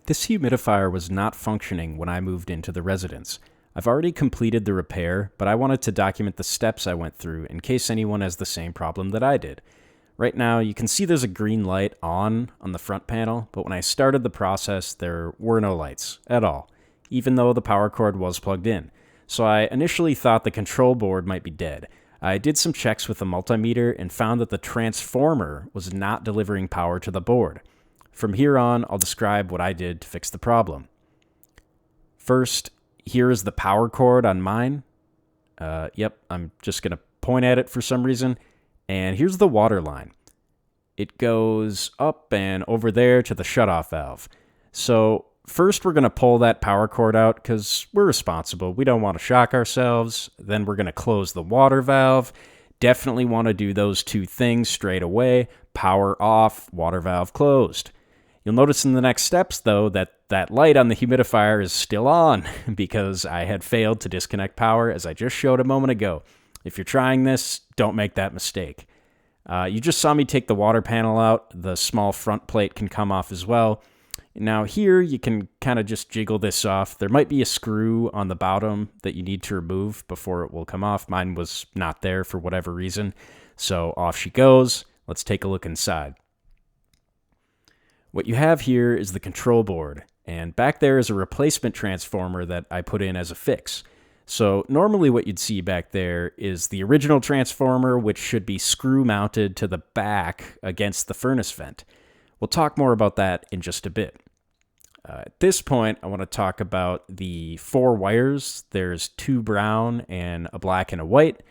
This humidifier was not functioning when I moved into the residence. I've already completed the repair, but I wanted to document the steps I went through in case anyone has the same problem that I did. Right now, you can see there's a green light on the front panel, but when I started the process, there were no lights at all, even though the power cord was plugged in. So I initially thought the control board might be dead. I did some checks with the multimeter and found that the transformer was not delivering power to the board. From here on, I'll describe what I did to fix the problem. First, here is the power cord on mine. I'm just going to point at it for some reason. And here's the water line. It goes up and over there to the shutoff valve. So first we're going to pull that power cord out because we're responsible. We don't want to shock ourselves. Then we're going to close the water valve. Definitely want to do those two things straight away. Power off, water valve closed. You'll notice in the next steps, though, that light on the humidifier is still on because I had failed to disconnect power, as I just showed a moment ago. If you're trying this, don't make that mistake. You just saw me take the water panel out. The small front plate can come off as well. Now here, you can kind of just jiggle this off. There might be a screw on the bottom that you need to remove before it will come off. Mine was not there for whatever reason. So off she goes. Let's take a look inside. What you have here is the control board, and back there is a replacement transformer that I put in as a fix. So normally what you'd see back there is the original transformer, which should be screw mounted to the back against the furnace vent. We'll talk more about that in just a bit. At this point, I want to talk about the 4 wires. There's 2 brown and a black and a white.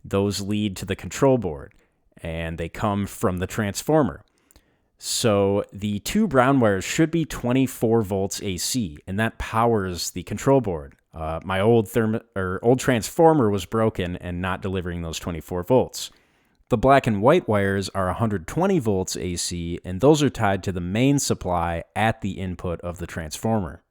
Those lead to the control board, and they come from the transformer. So the 2 brown wires should be 24 volts AC, and that powers the control board. My old transformer was broken and not delivering those 24 volts. The black and white wires are 120 volts AC, and those are tied to the main supply at the input of the transformer.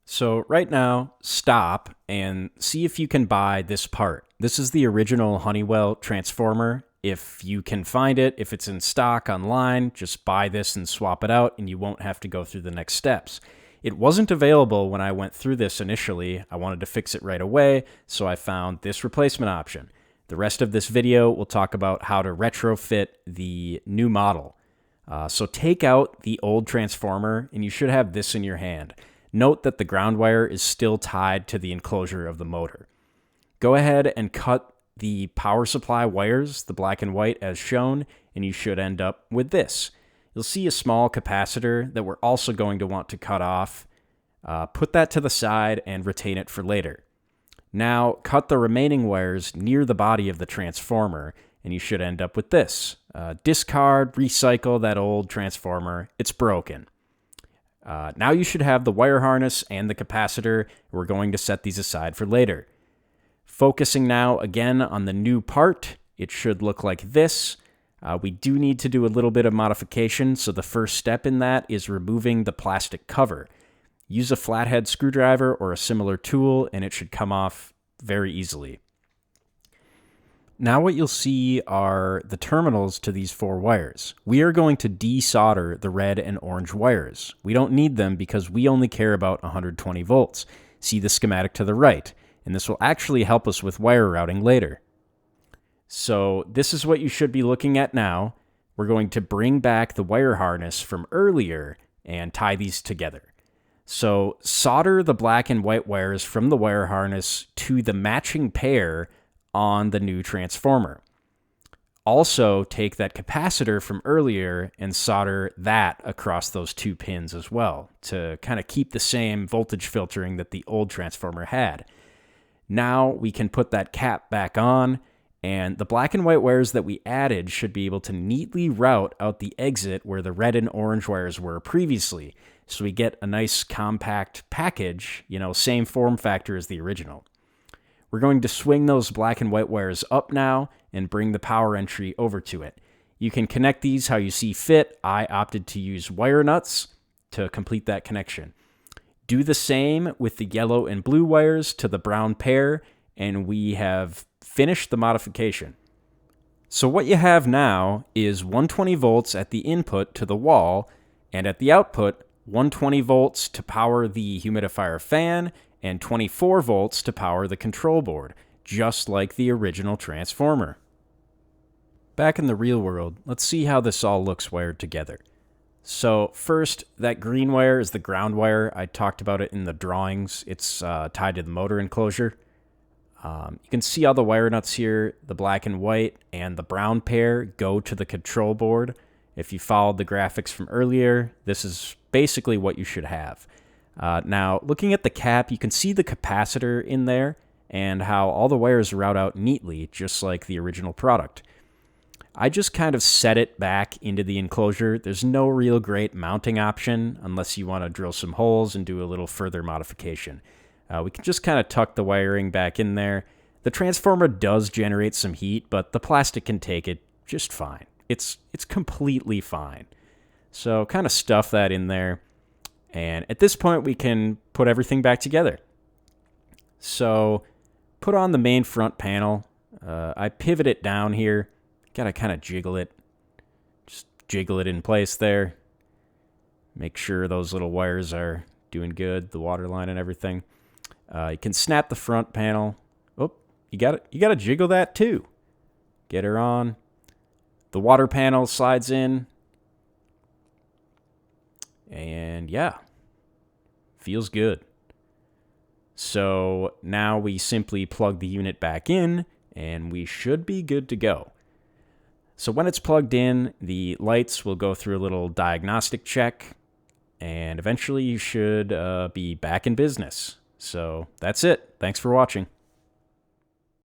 So right now, stop and see if you can buy this part. This is the original Honeywell transformer. If you can find it, if it's in stock online, just buy this and swap it out, and you won't have to go through the next steps. It wasn't available when I went through this initially. I wanted to fix it right away, so I found this replacement option. The rest of this video will talk about how to retrofit the new model. So take out the old transformer, and you should have this in your hand. Note that the ground wire is still tied to the enclosure of the motor. Go ahead and cut the power supply wires, the black and white as shown, and you should end up with this. You'll see a small capacitor that we're also going to want to cut off. Put that to the side and retain it for later. Now cut the remaining wires near the body of the transformer, and you should end up with this. Discard, recycle that old transformer. It's broken. Now you should have the wire harness and the capacitor. We're going to set these aside for later. Focusing now again on the new part, it should look like this. We do need to do a little bit of modification, so the first step in that is removing the plastic cover. Use a flathead screwdriver or a similar tool, and it should come off very easily. Now what you'll see are the terminals to these 4 wires. We are going to desolder the red and orange wires. We don't need them because we only care about 120 volts. See the schematic to the right, and this will actually help us with wire routing later. So this is what you should be looking at now. We're going to bring back the wire harness from earlier and tie these together. So solder the black and white wires from the wire harness to the matching pair on the new transformer. Also take that capacitor from earlier and solder that across those 2 pins as well to kind of keep the same voltage filtering that the old transformer had. Now we can put that cap back on, and the black and white wires that we added should be able to neatly route out the exit where the red and orange wires were previously. So we get a nice compact package, same form factor as the original. We're going to swing those black and white wires up now and bring the power entry over to it. You can connect these how you see fit. I opted to use wire nuts to complete that connection. Do the same with the yellow and blue wires to the brown pair, and we have finished the modification. So what you have now is 120 volts at the input to the wall, and at the output, 120 volts to power the humidifier fan, and 24 volts to power the control board, just like the original transformer. Back in the real world, let's see how this all looks wired together. So first, that green wire is the ground wire. I talked about it in the drawings. It's tied to the motor enclosure. You can see all the wire nuts here. The black and white and the brown pair go to the control board. If you followed the graphics from earlier, this is basically what you should have. Now, looking at the cap, you can see the capacitor in there and how all the wires route out neatly, just like the original product. I just kind of set it back into the enclosure. There's no real great mounting option unless you want to drill some holes and do a little further modification. We can just kind of tuck the wiring back in there. The transformer does generate some heat, but the plastic can take it just fine. It's completely fine. So kind of stuff that in there. And at this point, we can put everything back together. So put on the main front panel. I pivot it down here. Gotta kind of jiggle it. Just jiggle it in place there. Make sure those little wires are doing good, the water line and everything. You can snap the front panel. Oh, you gotta jiggle that too. Get her on. The water panel slides in. And yeah, feels good. So now we simply plug the unit back in and we should be good to go. So when it's plugged in, the lights will go through a little diagnostic check and eventually you should be back in business. So that's it. Thanks for watching.